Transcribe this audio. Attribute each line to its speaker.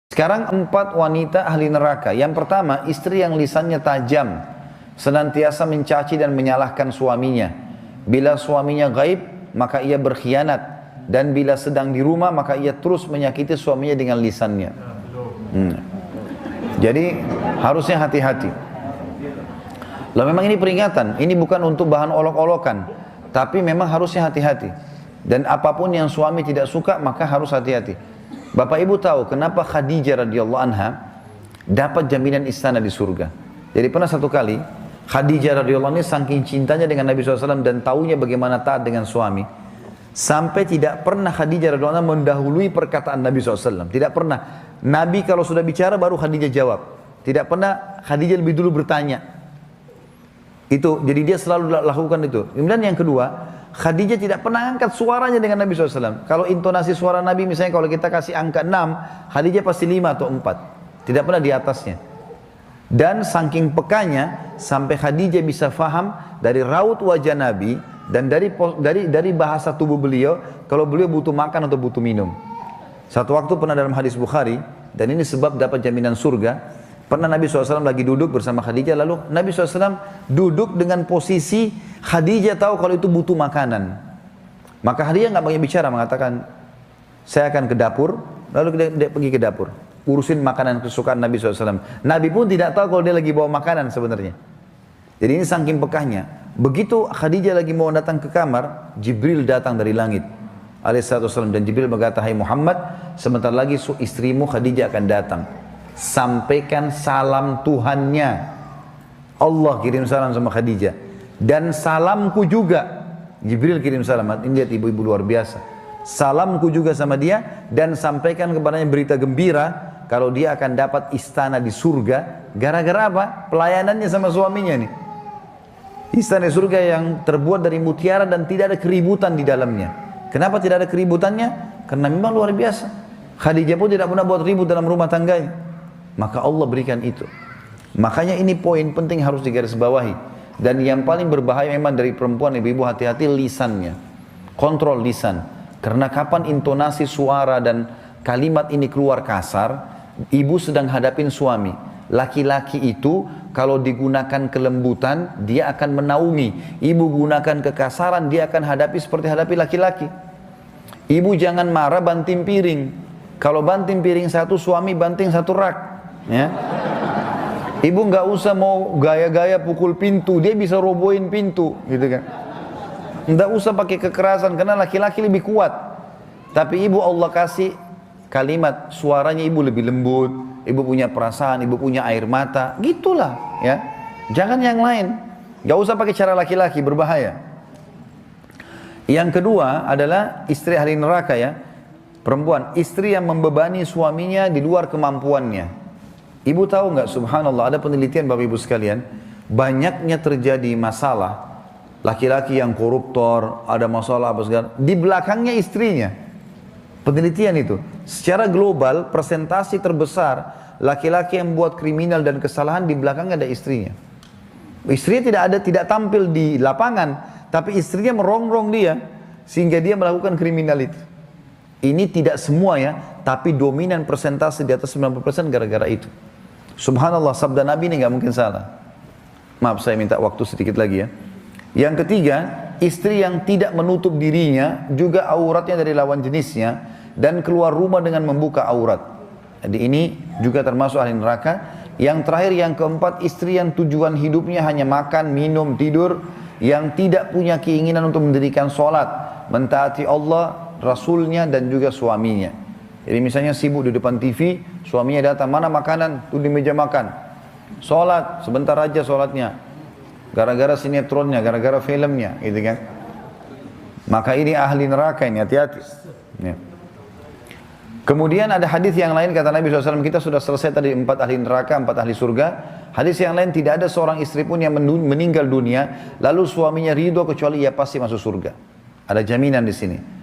Speaker 1: Sekarang 4 wanita ahli neraka. Yang pertama, istri yang lisannya tajam, senantiasa mencaci dan menyalahkan suaminya. Bila suaminya gaib, maka ia berkhianat. Dan bila sedang di rumah, maka ia terus menyakiti suaminya dengan lisannya. Jadi harusnya hati-hati. Lalu memang ini peringatan, ini bukan untuk bahan olok-olokan, tapi memang harusnya hati-hati. Dan apapun yang suami tidak suka, maka harus hati-hati. Bapak Ibu tahu kenapa Khadijah radhiyallahu anha dapat jaminan istana di surga. Jadi pernah satu kali Khadijah radhiyallahu anha saking cintanya dengan Nabi SAW dan taunya bagaimana taat dengan suami, sampai tidak pernah Khadijah radhiyallahu anha mendahului perkataan Nabi SAW. Tidak pernah. Nabi kalau sudah bicara baru Khadijah jawab. Tidak pernah Khadijah lebih dulu bertanya. Itu, jadi dia selalu lakukan itu. Kemudian yang kedua, Khadijah tidak pernah angkat suaranya dengan Nabi SAW. Kalau intonasi suara Nabi misalnya kalau kita kasih angka 6, Khadijah pasti 5 atau 4. Tidak pernah di atasnya. Dan saking pekanya, sampai Khadijah bisa faham dari raut wajah Nabi, dan dari bahasa tubuh beliau, kalau beliau butuh makan atau butuh minum. Satu waktu pernah dalam hadis Bukhari, dan ini sebab dapat jaminan surga, pernah Nabi SAW lagi duduk bersama Khadijah, lalu Nabi SAW duduk dengan posisi Khadijah tahu kalau itu butuh makanan. Maka Khadijah nggak banyak bicara, mengatakan, saya akan ke dapur, lalu dia pergi ke dapur, urusin makanan kesukaan Nabi SAW. Nabi pun tidak tahu kalau dia lagi bawa makanan sebenarnya. Jadi ini saking pekahnya. Begitu Khadijah lagi mau datang ke kamar, Jibril datang dari langit alaihissalam, dan Jibril berkata, hai Muhammad, sebentar lagi istrimu Khadijah akan datang. Sampaikan salam Tuhannya. Allah kirim salam sama Khadijah. Dan salamku juga. Jibril kirim salam. Ini lihat ibu-ibu luar biasa. Salamku juga sama dia. Dan sampaikan kepadanya berita gembira. Kalau dia akan dapat istana di surga. Gara-gara apa? Pelayanannya sama suaminya nih. Istana di surga yang terbuat dari mutiara dan tidak ada keributan di dalamnya. Kenapa tidak ada keributannya? Karena memang luar biasa. Khadijah pun tidak pernah buat ribut dalam rumah tangganya. Maka Allah berikan itu. Makanya ini poin penting harus digarisbawahi. Dan yang paling berbahaya memang dari perempuan, ibu-ibu hati-hati lisannya. Kontrol lisan. Karena kapan intonasi suara dan kalimat ini keluar kasar, ibu sedang hadapin suami. Laki-laki itu kalau digunakan kelembutan, dia akan menaungi. Ibu gunakan kekasaran, dia akan hadapi seperti hadapi laki-laki. Ibu jangan marah banting piring. Kalau banting piring satu, suami banting satu rak. Ya. Ibu nggak usah mau gaya-gaya pukul pintu, dia bisa robohin pintu, gitu kan. Nggak usah pakai kekerasan karena laki-laki lebih kuat. Tapi ibu Allah kasih kalimat, suaranya ibu lebih lembut, ibu punya perasaan, ibu punya air mata, gitulah, ya. Jangan yang lain. Nggak usah pakai cara laki-laki, berbahaya. Yang kedua adalah istri ahli neraka, ya. Perempuan, istri yang membebani suaminya di luar kemampuannya. Ibu tahu nggak, subhanallah, ada penelitian Bapak Ibu sekalian, banyaknya terjadi masalah, laki-laki yang koruptor, ada masalah apa segala, di belakangnya istrinya. Penelitian itu, secara global, persentase terbesar, laki-laki yang buat kriminal dan kesalahan, di belakangnya ada istrinya. Istrinya tidak tampil di lapangan, tapi istrinya merongrong dia, sehingga dia melakukan kriminal itu. Ini tidak semua ya, tapi dominan persentase di atas 90% gara-gara itu. Subhanallah, sabda Nabi ini nggak mungkin salah. Maaf, saya minta waktu sedikit lagi ya. Yang ketiga, istri yang tidak menutup dirinya, juga auratnya dari lawan jenisnya, dan keluar rumah dengan membuka aurat. Jadi ini juga termasuk ahli neraka. Yang terakhir, yang keempat, istri yang tujuan hidupnya hanya makan, minum, tidur, yang tidak punya keinginan untuk mendirikan sholat, mentaati Allah, Rasulnya, dan juga suaminya. Jadi misalnya sibuk di depan TV, suaminya datang, mana makanan? Tuh di meja makan. Sholat, sebentar aja sholatnya. Gara-gara sinetronnya, gara-gara filmnya, gitu kan. Maka ini ahli neraka ini, hati-hati. Ya. Kemudian ada hadis yang lain, kata Nabi SAW, kita sudah selesai tadi 4 ahli neraka, 4 ahli surga. Hadis yang lain, tidak ada seorang istri pun yang meninggal dunia, lalu suaminya ridho kecuali ia pasti masuk surga. Ada jaminan di sini.